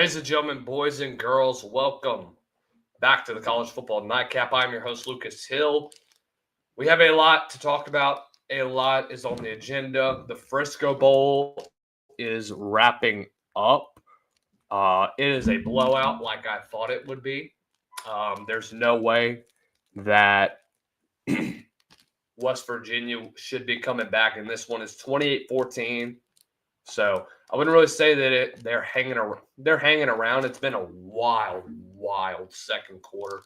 Ladies and gentlemen, boys and girls, welcome back to the College Football Nightcap. I'm your host, Lucas Hill. We have a lot to talk about. A lot is on the agenda. The Frisco Bowl is wrapping up. It is a blowout like I thought it would be. There's no way that West Virginia should be coming back, and this one is 28-14. So I wouldn't really say that they're hanging around. They're hanging around. It's been a wild second quarter.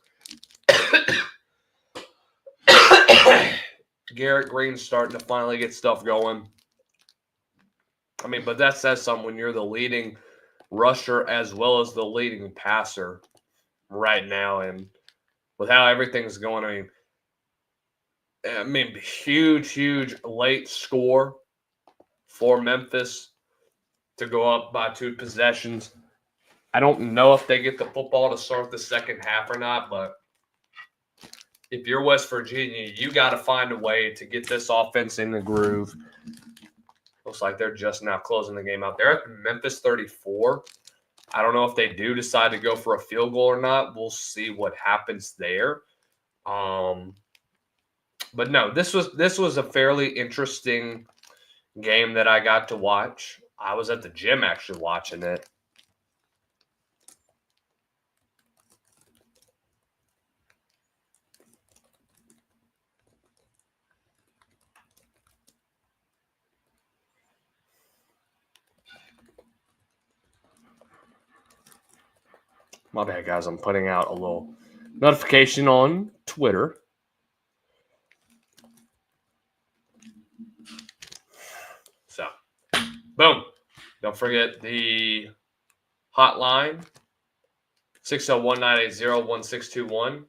Garrett Green's starting to finally get stuff going. I mean, but that says something when you're the leading rusher as well as the leading passer right now, and with how everything's going. I mean, huge late score for Memphis to go up by 2 possessions. I don't know if they get the football to start the second half or not, but if you're West Virginia, you got to find a way to get this offense in the groove. Looks like they're just now closing the game out. They're at Memphis 34. I don't know if they do decide to go for a field goal or not. We'll see what happens there. But no, this was a fairly interesting game that I got to watch. I was at the gym actually watching it. My bad, guys. I'm putting out a little notification on Twitter. So, boom. Don't forget the hotline, 601-980-1621.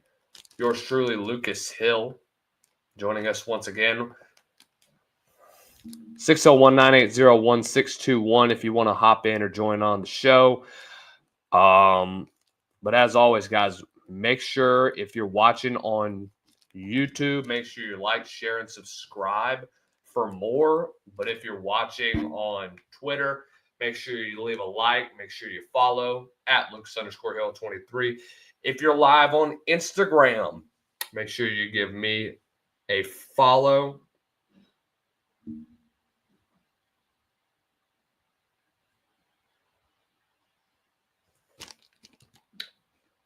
Yours truly, Lucas Hill, joining us once again. 601-980-1621 if you want to hop in or join on the show. But as always, guys, make sure if you're watching on YouTube, make sure you like, share, and subscribe for more. But if you're watching on Twitter, make sure you leave a like. Make sure you follow at Lucas_Hill23. If you're live on Instagram, make sure you give me a follow.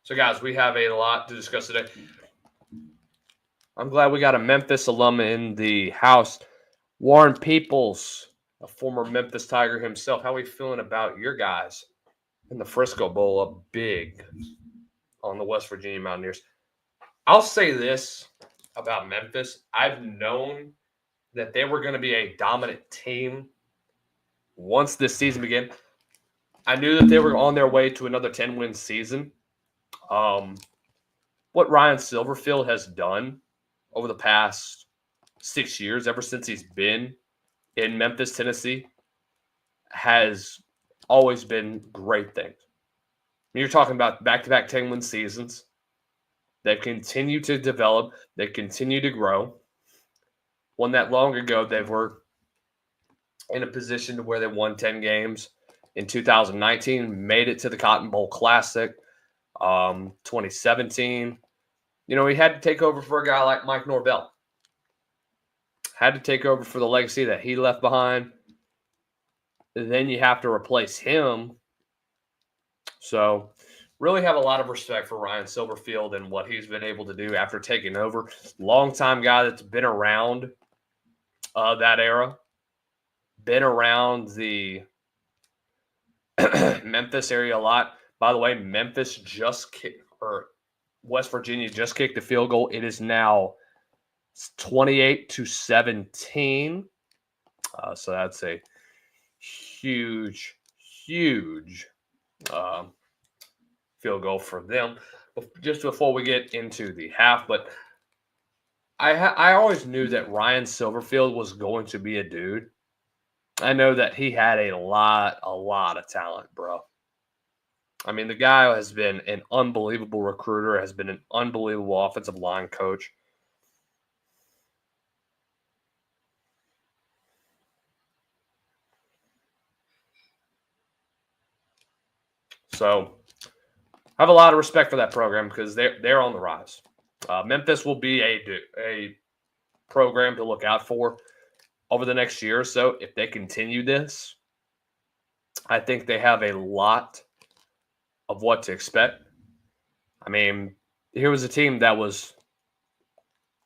So, guys, we have a lot to discuss today. I'm glad we got a Memphis alum in the house. Warren Peoples, a former Memphis Tiger himself. How are we feeling about your guys in the Frisco Bowl up big on the West Virginia Mountaineers? I'll say this about Memphis. I've known that they were going to be a dominant team once this season began. I knew that they were on their way to another 10-win season. What Ryan Silverfield has done over the past 6 years, ever since he's been in Memphis, Tennessee, has always been great things. When you're talking about back-to-back 10-win seasons, they've continued to develop, they continue to grow. One that long ago, they were in a position to where they won 10 games in 2019, made it to the Cotton Bowl Classic. 2017, he had to take over for a guy like Mike Norvell. Had to take over for the legacy that he left behind. Then you have to replace him. So really have a lot of respect for Ryan Silverfield and what he's been able to do after taking over. Longtime guy that's been around that era. Been around the Memphis area a lot. By the way, Memphis West Virginia just kicked the field goal. It is now 28-17. So that's a huge field goal for them. Just before we get into the half, but I always knew that Ryan Silverfield was going to be a dude. I know that he had a lot of talent, bro. I mean, the guy has been an unbelievable recruiter, has been an unbelievable offensive line coach. So I have a lot of respect for that program because they're on the rise. Memphis will be a program to look out for over the next year or so. If they continue this, I think they have a lot of what to expect. I mean, here was a team that was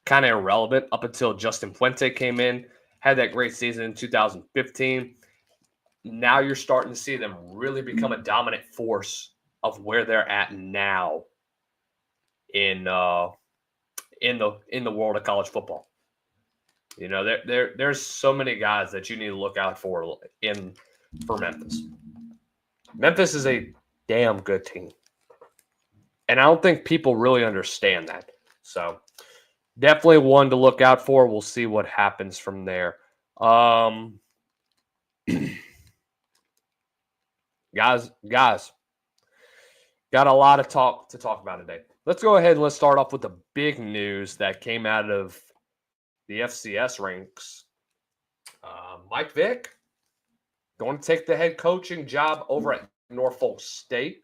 kind of irrelevant up until Justin Fuente came in, had that great season in 2015. Now you're starting to see them really become a dominant force of where they're at now in the world of college football. You know, there's so many guys that you need to look out for Memphis. Memphis is a damn good team. And I don't think people really understand that. So definitely one to look out for. We'll see what happens from there. Guys, got a lot of talk to talk about today. Let's go ahead and let's start off with the big news that came out of the FCS ranks. Mike Vick going to take the head coaching job over at Norfolk State,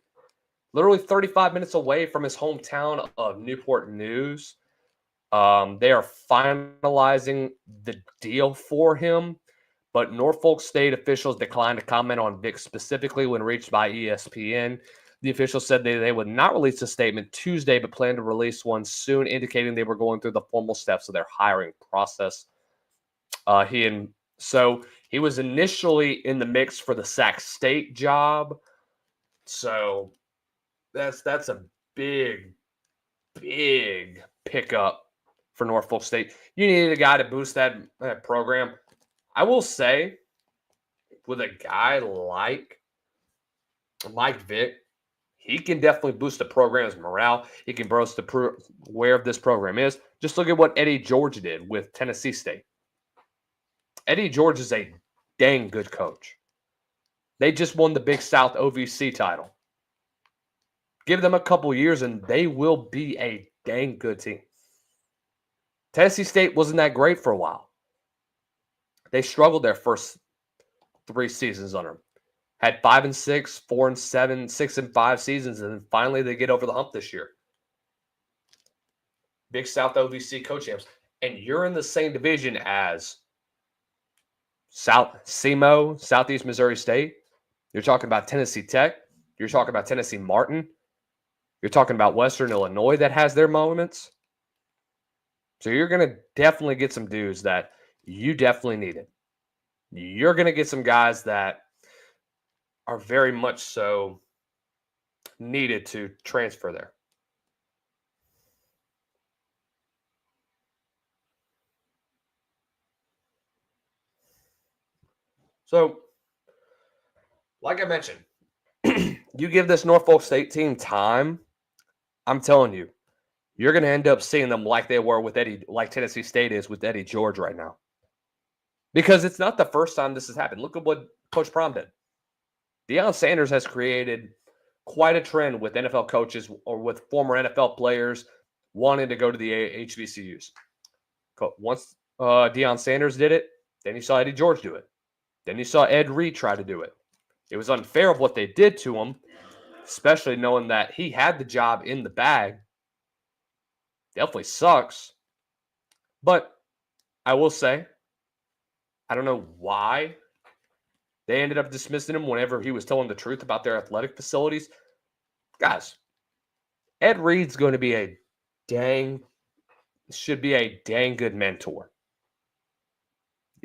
literally 35 minutes away from his hometown of Newport News. They are finalizing the deal for him, but Norfolk State officials declined to comment on Vick specifically when reached by ESPN. The officials said they would not release a statement Tuesday, but plan to release one soon, indicating they were going through the formal steps of their hiring process. He was initially in the mix for the Sac State job. So that's a big pickup for Norfolk State. You needed a guy to boost that program. I will say, with a guy like Mike Vick, he can definitely boost the program's morale. He can boost where this program is. Just look at what Eddie George did with Tennessee State. Eddie George is a dang good coach. They just won the Big South OVC title. Give them a couple years and they will be a dang good team. Tennessee State wasn't that great for a while. They struggled their first 3 seasons under him. Had 5-6, 4-7, 6-5 seasons, and then finally they get over the hump this year. Big South OVC co-champs. And you're in the same division as SEMO, Southeast Missouri State. You're talking about Tennessee Tech. You're talking about Tennessee Martin. You're talking about Western Illinois that has their moments. So you're going to definitely get some dudes that you definitely needed. You're going to get some guys that are very much so needed to transfer there. So, like I mentioned, you give this Norfolk State team time, I'm telling you, you're going to end up seeing them like they were with like Tennessee State is with Eddie George right now. Because it's not the first time this has happened. Look at what Coach Prom did. Deion Sanders has created quite a trend with NFL coaches or with former NFL players wanting to go to the HBCUs. Once Deion Sanders did it, then you saw Eddie George do it. Then you saw Ed Reed try to do it. It was unfair of what they did to him, especially knowing that he had the job in the bag. Definitely sucks. But I will say, I don't know why they ended up dismissing him whenever he was telling the truth about their athletic facilities. Guys, Ed Reed's going to be should be a dang good mentor.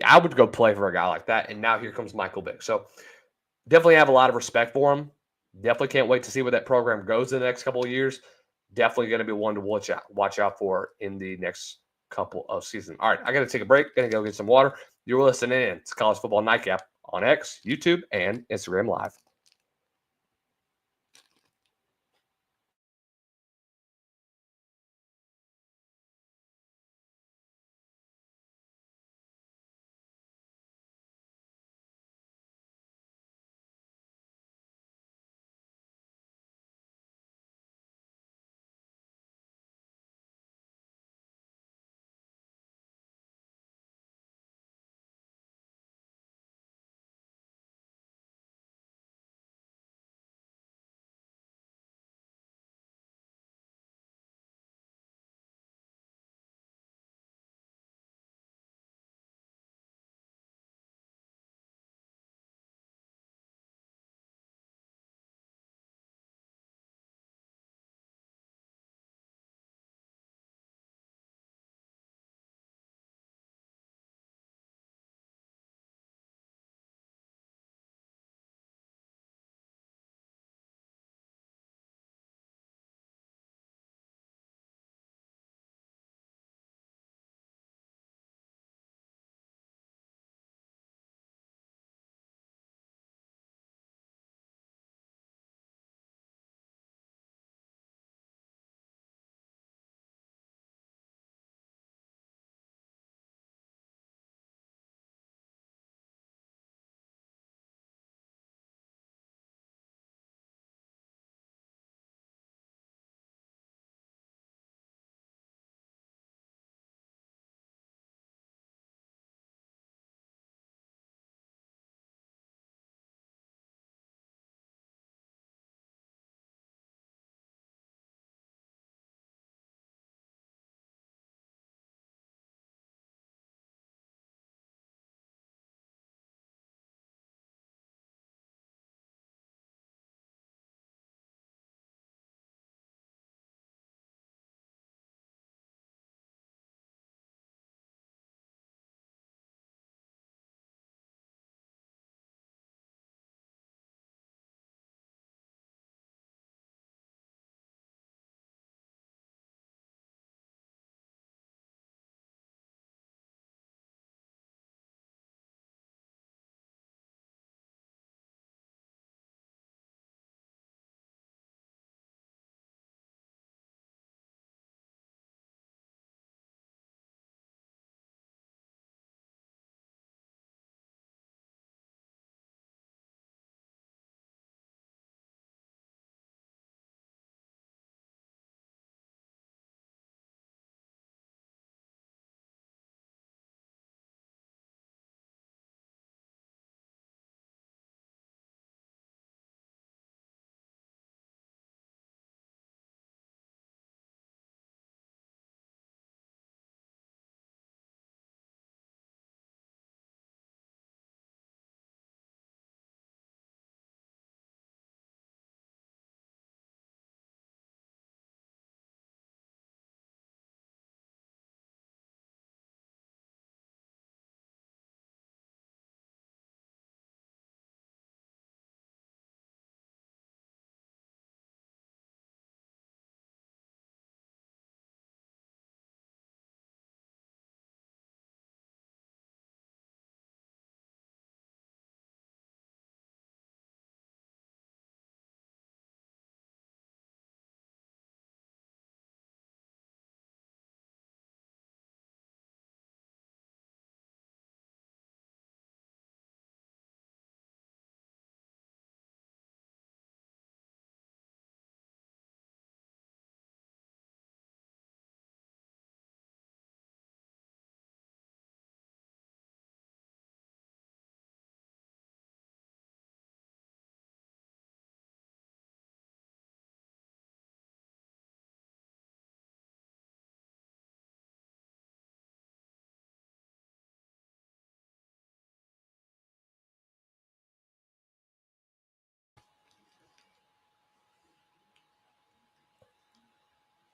I would go play for a guy like that. And now here comes Michael Vick. So definitely have a lot of respect for him. Definitely can't wait to see where that program goes in the next couple of years. Definitely going to be one to watch out for in the next couple of seasons. All right, I got to take a break. Going to go get some water. You're listening in to College Football Nightcap on X, YouTube, and Instagram Live.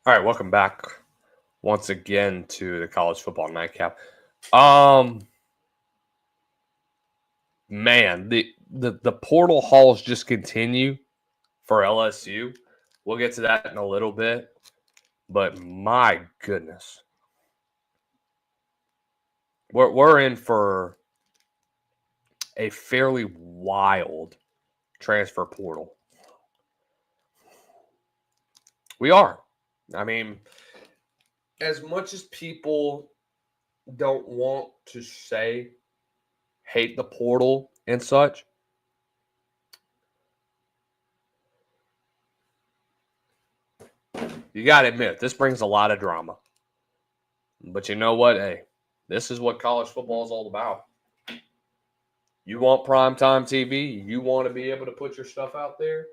All right, welcome back once again to the college football nightcap. Man, the portal hauls just continue for LSU. We'll get to that in a little bit, but my goodness, we're in for a fairly wild transfer portal. We are. I mean, as much as people don't want to say hate the portal and such, you got to admit, this brings a lot of drama. But you know what? Hey, this is what college football is all about. You want primetime TV? You want to be able to put your stuff out there?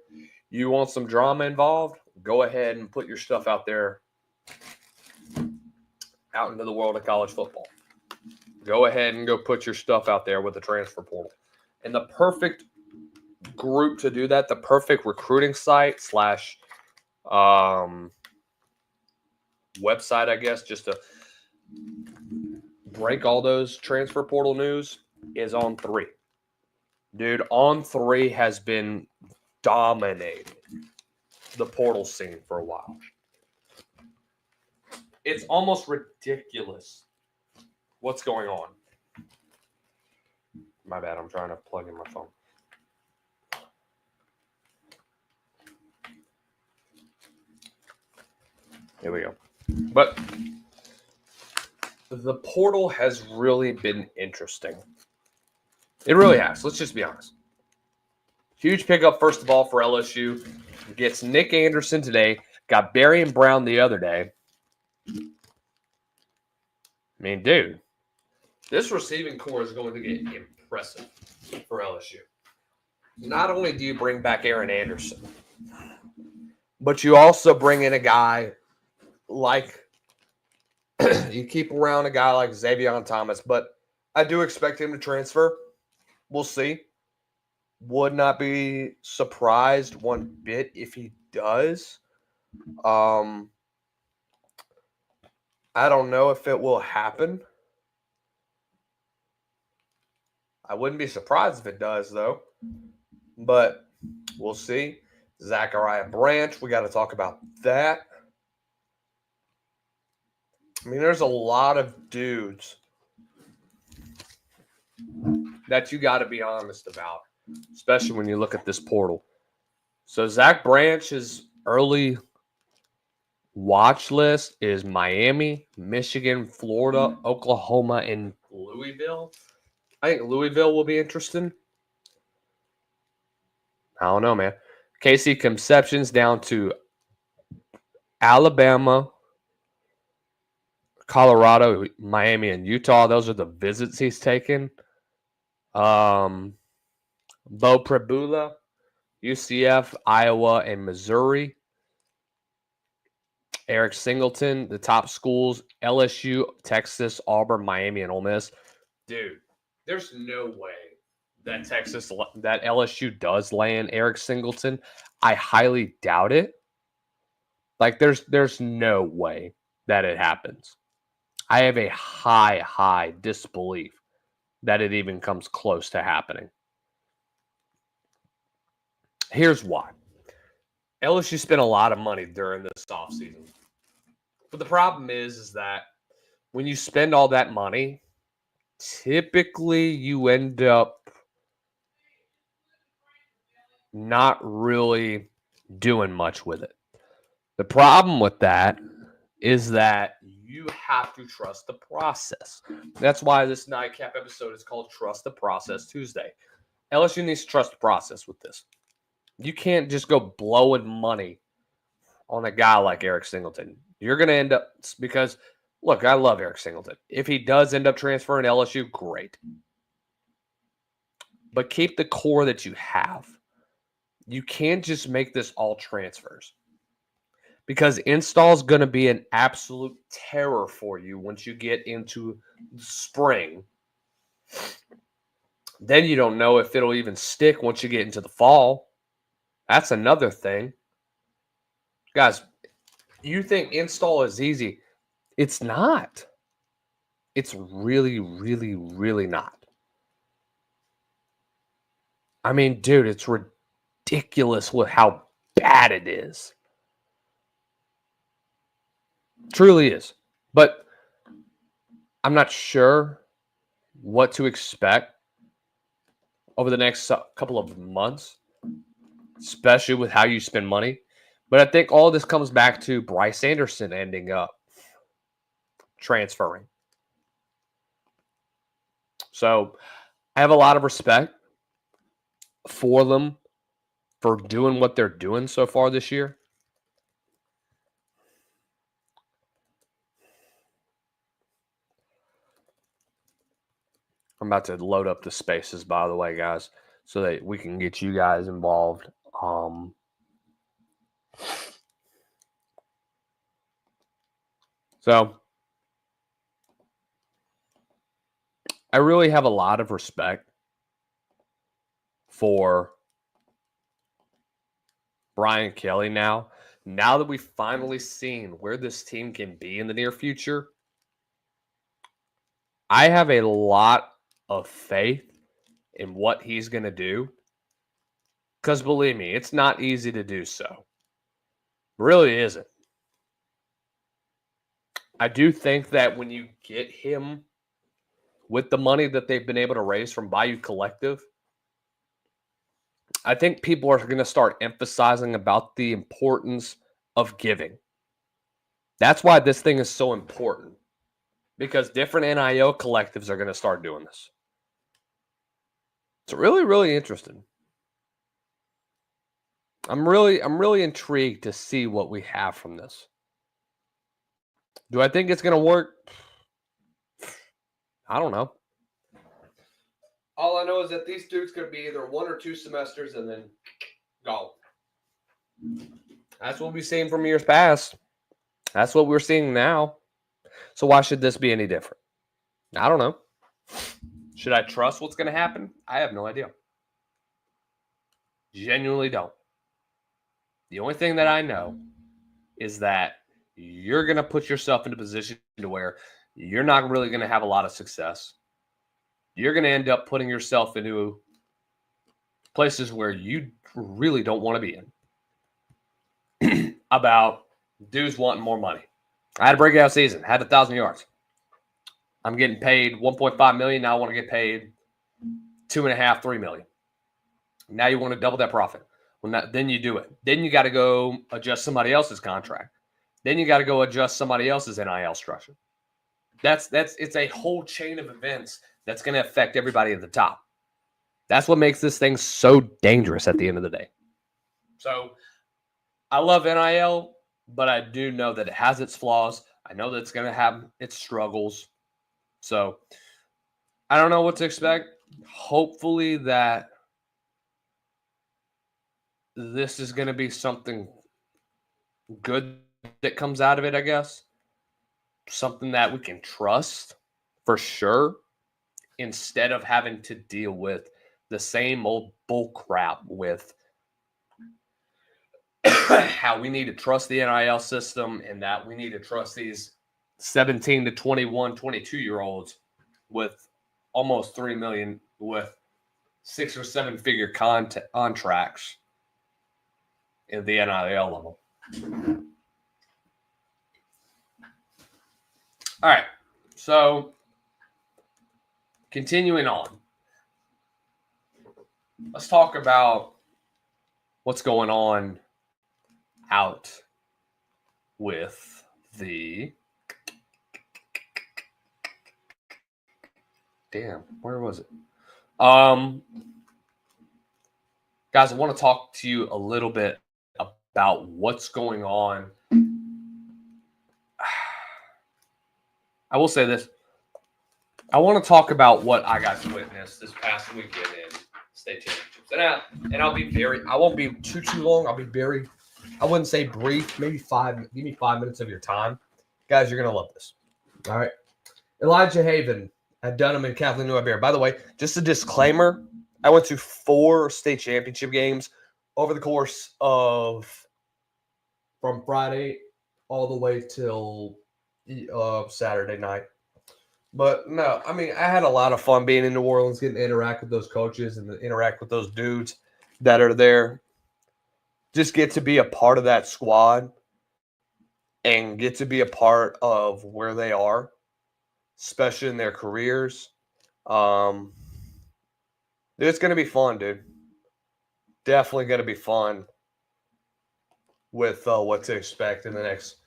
You want some drama involved? Go ahead and put your stuff out there out into the world of college football. Go ahead and go put your stuff out there with the transfer portal. And the perfect group to do that, the perfect recruiting site / website, I guess, just to break all those transfer portal news is On3. Dude, On3 has been dominating the portal scene for a while. It's almost ridiculous what's going on. My bad, I'm trying to plug in my phone. Here we go. But the portal has really been interesting. It really has. Let's just be honest. Huge pickup, first of all, for LSU. Gets Nick Anderson today. Got Barry and Brown the other day. I mean, dude, this receiving core is going to get impressive for LSU. Not only do you bring back Aaron Anderson, but you also bring in a guy like you keep around a guy like Xavier Thomas, but I do expect him to transfer. We'll see. Would not be surprised one bit if he does. I don't know if it will happen. I wouldn't be surprised if it does, though. But we'll see. Zachariah Branch, we got to talk about that. I mean, there's a lot of dudes that you got to be honest about, especially when you look at this portal. So Zach Branch's early watch list is Miami, Michigan, Florida, Oklahoma, and Louisville. I think Louisville will be interesting. I don't know, man. Casey Conception's down to Alabama, Colorado, Miami, and Utah. Those are the visits he's taken. Bo Prabula, UCF, Iowa, and Missouri. Eric Singleton, the top schools, LSU, Texas, Auburn, Miami, and Ole Miss. Dude, there's no way that that LSU does land Eric Singleton. I highly doubt it. Like, there's no way that it happens. I have a high disbelief that it even comes close to happening. Here's why. LSU spent a lot of money during this offseason. But the problem is that when you spend all that money, typically you end up not really doing much with it. The problem with that is that you have to trust the process. That's why this Nightcap episode is called Trust the Process Tuesday. LSU needs to trust the process with this. You can't just go blowing money on a guy like Eric Singleton. You're going to end up, because, look, I love Eric Singleton. If he does end up transferring to LSU, great. But keep the core that you have. You can't just make this all transfers, because install is going to be an absolute terror for you once you get into spring. Then you don't know if it'll even stick once you get into the fall. That's another thing. Guys, You think install is easy. It's not. It's really, really, really not. I mean, dude, it's ridiculous with how bad it is. Truly is. But I'm not sure what to expect over the next couple of months, especially with how you spend money. But I think all this comes back to Bryce Anderson ending up transferring. So I have a lot of respect for them for doing what they're doing so far this year. I'm about to load up the spaces, by the way, guys, so that we can get you guys involved. So I really have a lot of respect for Brian Kelly now. Now that we've finally seen where this team can be in the near future, I have a lot of faith in what he's going to do. Because believe me, it's not easy to do so. It really isn't. I do think that when you get him with the money that they've been able to raise from Bayou Collective, I think people are going to start emphasizing about the importance of giving. That's why this thing is so important, because different NIL collectives are going to start doing this. It's really, really interesting. I'm really intrigued to see what we have from this. Do I think it's going to work? I don't know. All I know is that these dudes could be either 1 or 2 semesters and then go. That's what we've seen from years past. That's what we're seeing now. So why should this be any different? I don't know. Should I trust what's going to happen? I have no idea. Genuinely don't. The only thing that I know is that you're going to put yourself in a position to where you're not really going to have a lot of success. You're going to end up putting yourself into places where you really don't want to be in. About dudes wanting more money. I had a breakout season, had 1,000 yards. I'm getting paid $1.5 million. Now I want to get paid $2.5, $3 million. Now you want to double that profit. Well, then you do it. Then you got to go adjust somebody else's contract. Then you got to go adjust somebody else's NIL structure. It's a whole chain of events that's going to affect everybody at the top. That's what makes this thing so dangerous at the end of the day. So I love NIL, but I do know that it has its flaws. I know that it's going to have its struggles. So I don't know what to expect. Hopefully that this is going to be something good that comes out of it, I guess. Something that we can trust for sure, instead of having to deal with the same old bull crap with how we need to trust the NIL system and that we need to trust these 17 to 21, 22-year-olds with almost $3 million with 6 or 7 figure contracts in the NIL level. All right, so continuing on, let's talk about what's going on out with the where was it? Guys, I want to talk to you a little bit about what's going on. I will say this. I want to talk about what I got to witness this past weekend in state championships. And I won't be too long. I'll be very, I wouldn't say brief, maybe 5, give me 5 minutes of your time. Guys, you're going to love this. All right. Elijah Haven at Dunham and Kathleen New Iberia. By the way, just a disclaimer, I went to 4 state championship games over the course of from Friday all the way till Saturday night. But no, I mean, I had a lot of fun being in New Orleans, getting to interact with those coaches and interact with those dudes that are there. Just get to be a part of that squad and get to be a part of where they are, especially in their careers. Um, it's going to be fun, dude. Definitely going to be fun with what to expect in the next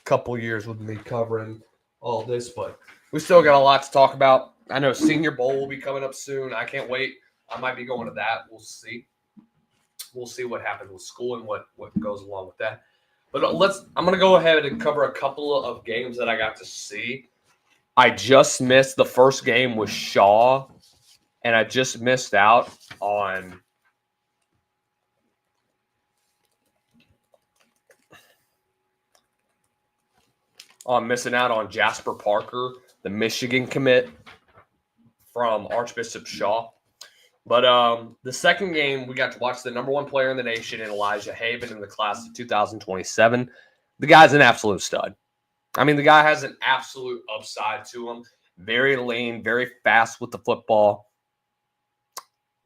couple years with me covering all this. But we still got a lot to talk about. I know Senior Bowl will be coming up soon. I can't wait. I might be going to that. We'll see. We'll see what happens with school and what goes along with that. But I'm going to go ahead and cover a couple of games that I got to see. I just missed the first game with Shaw, and I just missed out on missing out on Jasper Parker, the Michigan commit from Archbishop Shaw. But the second game, we got to watch the number one player in the nation in Elijah Haven in the class of 2027. The guy's an absolute stud. I mean, the guy has an absolute upside to him. Very lean, very fast with the football.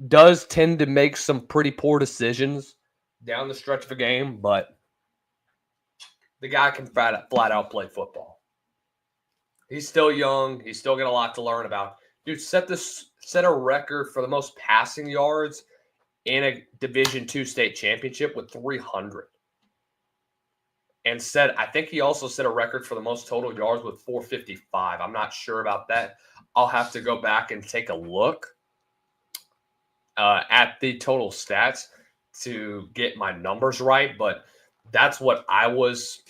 Does tend to make some pretty poor decisions down the stretch of a game, but the guy can flat out play football. He's still young. He's still got a lot to learn about. Dude, set a record for the most passing yards in a Division II state championship with 300. And I think he also set a record for the most total yards with 455. I'm not sure about that. I'll have to go back and take a look at the total stats to get my numbers right. But that's what I was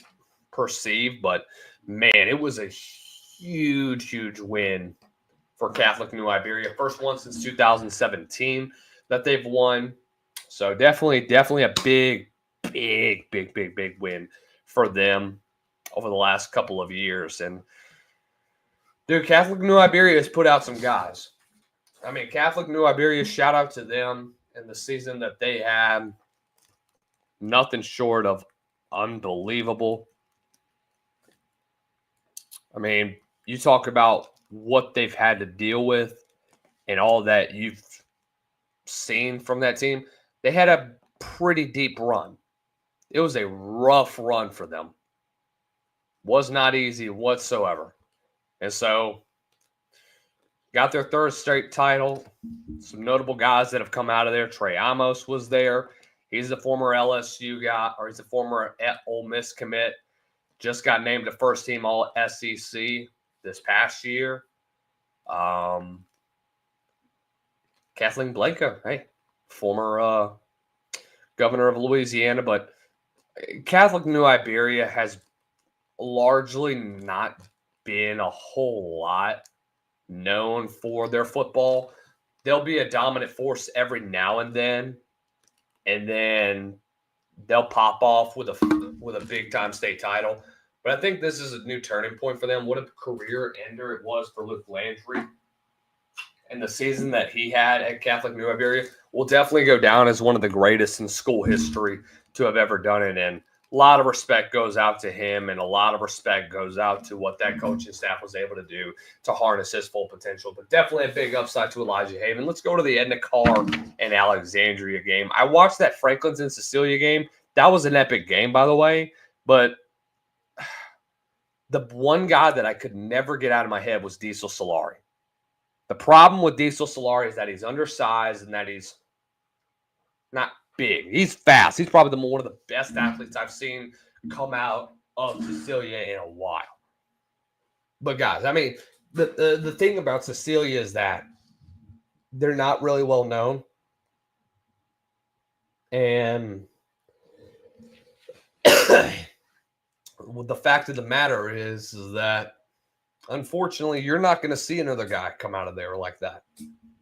perceived. But, man, it was a huge, huge win for Catholic New Iberia. First one since 2017 that they've won. So definitely a big win for them over the last couple of years. And, dude, Catholic New Iberia has put out some guys. I mean, Catholic New Iberia, shout out to them and the season that they had. Nothing short of unbelievable. I mean, you talk about what they've had to deal with and all that you've seen from that team. They had a pretty deep run. It was a rough run for them. Was not easy whatsoever. And so, got their third straight title. Some notable guys that have come out of there. Trey Amos was there. He's a former LSU guy, or he's a former Ole Miss commit. Just got named the first team All SEC this past year. Kathleen Blanco, hey, former governor of Louisiana. But Catholic New Iberia has largely not been a whole lot known for their football. They'll be a dominant force every now and then they'll pop off with a big time state title. But I think this is a new turning point for them. What a career ender it was for Luke Landry. And the season that he had at Catholic New Iberia will definitely go down as one of the greatest in school history to have ever done it. And a lot of respect goes out to him, and a lot of respect goes out to what that coaching staff was able to do to harness his full potential. But definitely a big upside to Elijah Haven. Let's go to the Edna Carr and Alexandria game. I watched that Franklin's and Cecilia game. That was an epic game, by the way. But the one guy that I could never get out of my head was Diesel Solari. The problem with Diesel Solari is that he's undersized and that he's not big. He's fast. He's probably one of the best athletes I've seen come out of Cecilia in a while. But guys, I mean, the thing about Cecilia is that they're not really well known. And well, the fact of the matter is that unfortunately, you're not going to see another guy come out of there like that.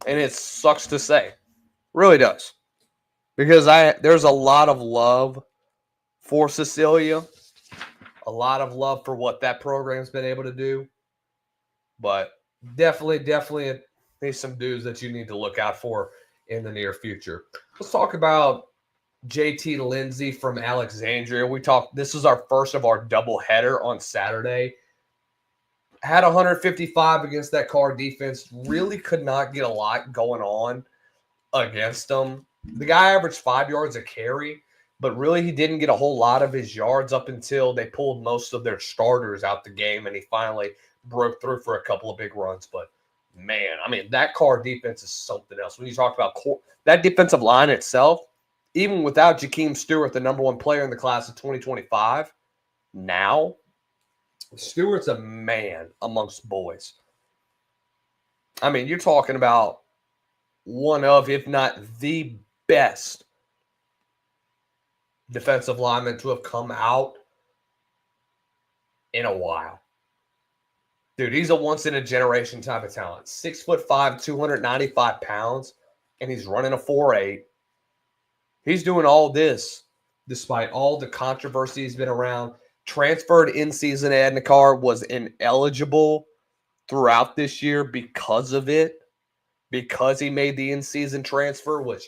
And it sucks to say. Really does. Because there's a lot of love for Cecilia. A lot of love for what that program's been able to do. But definitely there's some dudes that you need to look out for in the near future. Let's talk about JT Lindsay from Alexandria. This is our first of our doubleheader on Saturday. Had 155 against that Car defense. Really could not get a lot going on against them. The guy averaged 5 yards a carry, but really he didn't get a whole lot of his yards up until they pulled most of their starters out the game, and he finally broke through for a couple of big runs. But, man, I mean, that Car defense is something else. When you talk about that defensive line itself, even without Jakeem Stewart, the number one player in the class of 2025, now Stewart's a man amongst boys. I mean, you're talking about one of, if not the best defensive linemen to have come out in a while. Dude, he's a once-in-a-generation type of talent. 6'5", 295 pounds, and he's running a 4.8. He's doing all this despite all the controversy he's been around. Transferred in season at Edna-Carr, was ineligible throughout this year because of it, because he made the in-season transfer, which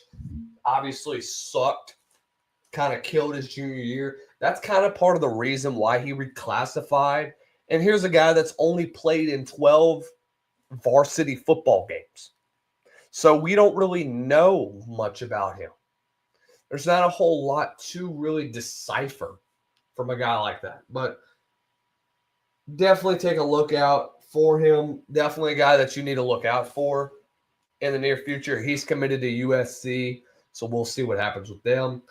obviously sucked, kind of killed his junior year. That's kind of part of the reason why he reclassified. And here's a guy that's only played in 12 varsity football games. So we don't really know much about him. There's not a whole lot to really decipher from a guy like that. But definitely take a look out for him. Definitely a guy that you need to look out for in the near future. He's committed to USC, so we'll see what happens with them.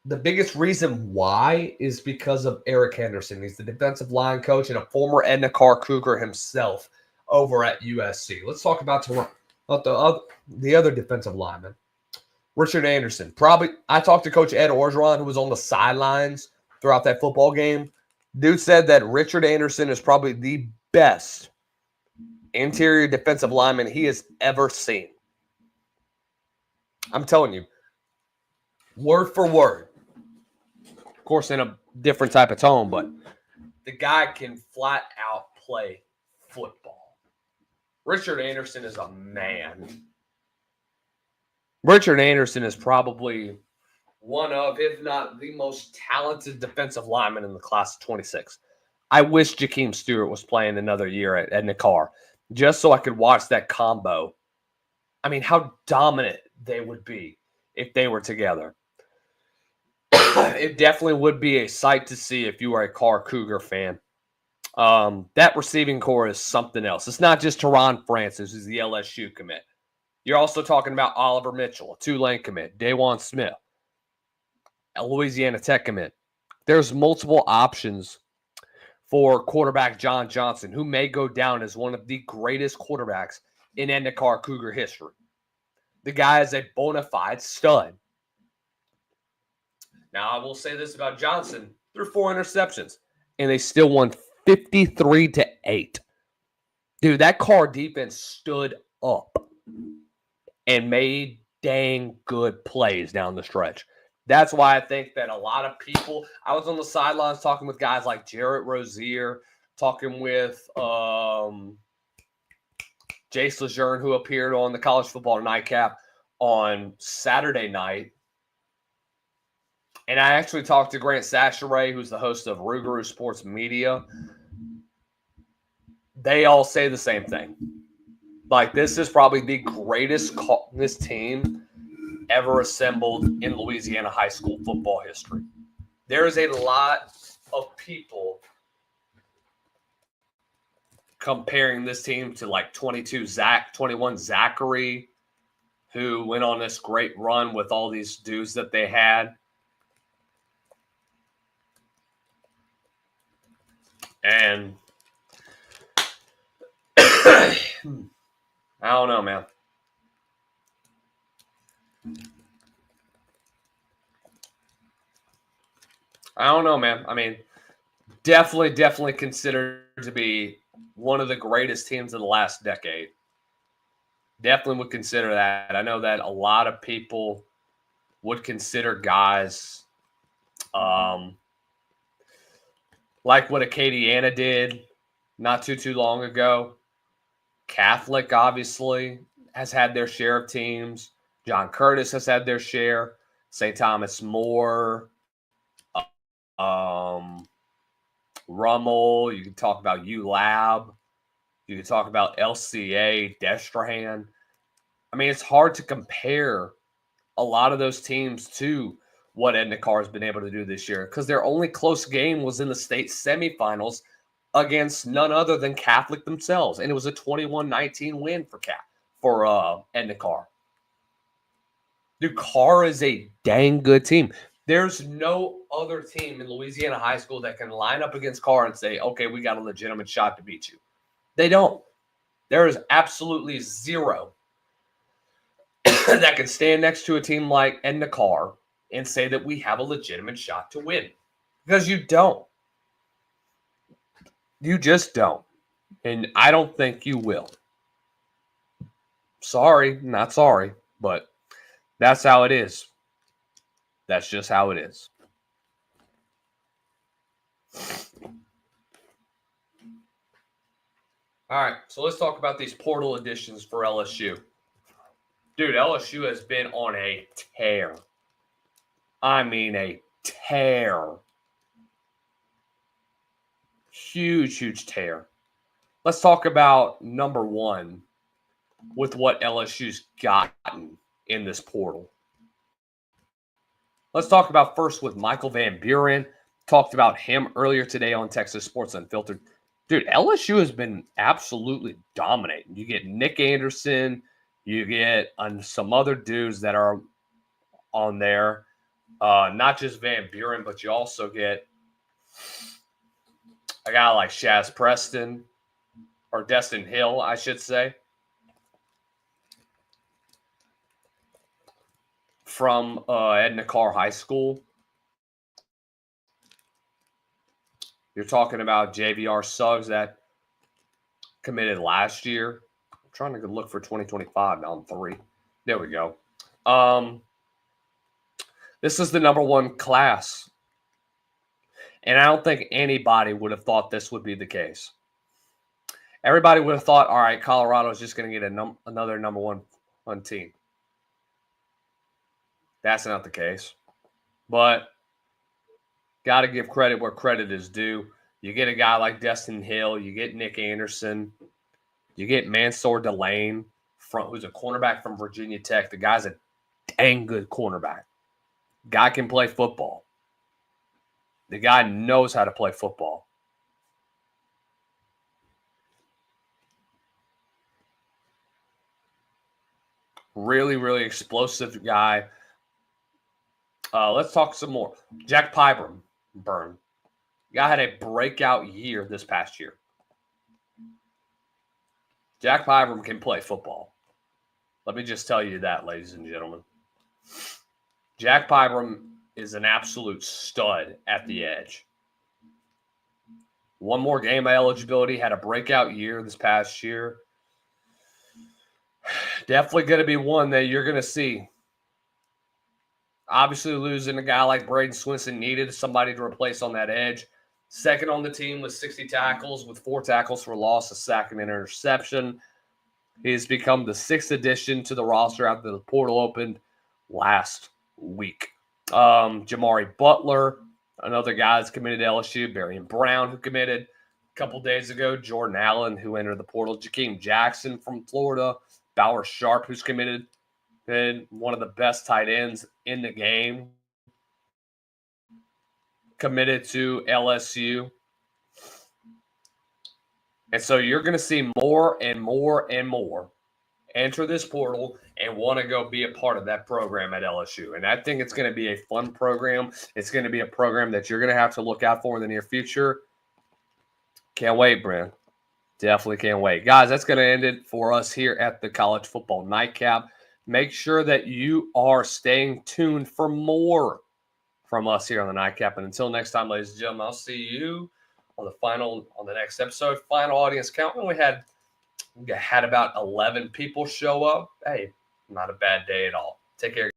The biggest reason why is because of Eric Henderson. He's the defensive line coach and a former Edna-Carr Cougar himself over at USC. Let's talk about the other defensive lineman, Richard Anderson. I talked to Coach Ed Orgeron, who was on the sidelines throughout that football game. Dude said that Richard Anderson is probably the best interior defensive lineman he has ever seen. I'm telling you, word for word. Of course, in a different type of tone, but the guy can flat out play football. Richard Anderson is a man. Richard Anderson is probably one of, if not the most talented defensive lineman in the class of 26. I wish Jakeem Stewart was playing another year at Edna-Carr just so I could watch that combo. I mean, how dominant they would be if they were together. It definitely would be a sight to see if you are a Carr Cougar fan. That receiving core is something else. It's not just Teron Francis, who's the LSU commit. You're also talking about Oliver Mitchell, a Tulane commit, Dawan Smith, a Louisiana Tech commit. There's multiple options for quarterback John Johnson, who may go down as one of the greatest quarterbacks in Edna-Carr Cougar history. The guy is a bona fide stud. Now, I will say this about Johnson. Threw 4 interceptions, and they still won 53-8. Dude, that Carr defense stood up and made dang good plays down the stretch. That's why I think that a lot of people – I was on the sidelines talking with guys like Jarrett Rozier, talking with Jace Lejeune, who appeared on the College Football Nightcap on Saturday night. And I actually talked to Grant Sachere, who's the host of Rougarou Sports Media. They all say the same thing. Like, this is probably the greatest this team ever assembled in Louisiana high school football history. There is a lot of people comparing this team to like 21 Zachary, who went on this great run with all these dudes that they had. And I don't know, man. I mean, definitely considered to be one of the greatest teams of the last decade. Definitely would consider that. I know that a lot of people would consider guys like what Acadiana did not too long ago. Catholic, obviously, has had their share of teams. John Curtis has had their share. St. Thomas More, Rummel. You can talk about ULab. You can talk about LCA, Destrehan. I mean, it's hard to compare a lot of those teams to what Edna Carr has been able to do this year because their only close game was in the state semifinals against none other than Catholic themselves, and it was a 21-19 win for Edna Carr. Dude, Carr is a dang good team. There's no other team in Louisiana high school that can line up against Carr and say, okay, we got a legitimate shot to beat you. They don't. There is absolutely zero that can stand next to a team like Edna Carr and say that we have a legitimate shot to win. Because you don't. You just don't. And I don't think you will. Sorry, not sorry, but that's how it is. That's just how it is. All right, so let's talk about these portal additions for LSU. Dude, LSU has been on a tear. I mean, a tear. Huge tear. Let's talk about number one with what LSU's gotten in this portal. Let's talk about first with Michael Van Buren. Talked about him earlier today on Texas Sports Unfiltered. Dude, LSU has been absolutely dominating. You get Nick Anderson. You get some other dudes that are on there. Not just Van Buren, but you also get a guy like Shaz Preston, or Destin Hill, I should say, from Edna Carr High School. You're talking about JVR Suggs that committed last year. I'm trying to look for 2025 now. I'm 3. There we go. This is the number one class. And I don't think anybody would have thought this would be the case. Everybody would have thought, all right, Colorado is just going to get another number one team. That's not the case. But got to give credit where credit is due. You get a guy like Destin Hill. You get Nick Anderson. You get Mansour Delane, who's a cornerback from Virginia Tech. The guy's a dang good cornerback. Guy can play football. The guy knows how to play football. Really explosive guy. Let's talk some more. Jack Pyburn. Guy had a breakout year this past year. Jack Pyburn can play football. Let me just tell you that, ladies and gentlemen. Jack Pyburn is an absolute stud at the edge. One more game of eligibility, had a breakout year this past year. Definitely going to be one that you're going to see. Obviously, losing a guy like Braden Swinson needed somebody to replace on that edge. Second on the team with 60 tackles, with 4 tackles for loss, a sack, and an interception. He's become the 6th addition to the roster after the portal opened last week. Jamari Butler, another guy that's committed to LSU. Barian Brown, who committed a couple days ago. Jordan Allen, who entered the portal. Jakeem Jackson from Florida. Bauer Sharp, who's committed. Been one of the best tight ends in the game. Committed to LSU. And so you're going to see more and more enter this portal and want to go be a part of that program at LSU. And I think it's going to be a fun program. It's going to be a program that you're going to have to look out for in the near future. Can't wait, Brent. Definitely can't wait. Guys, that's going to end it for us here at the College Football Nightcap. Make sure that you are staying tuned for more from us here on the Nightcap. And until next time, ladies and gentlemen, I'll see you on the next episode. Final audience count. We had about 11 people show up. Hey, not a bad day at all. Take care.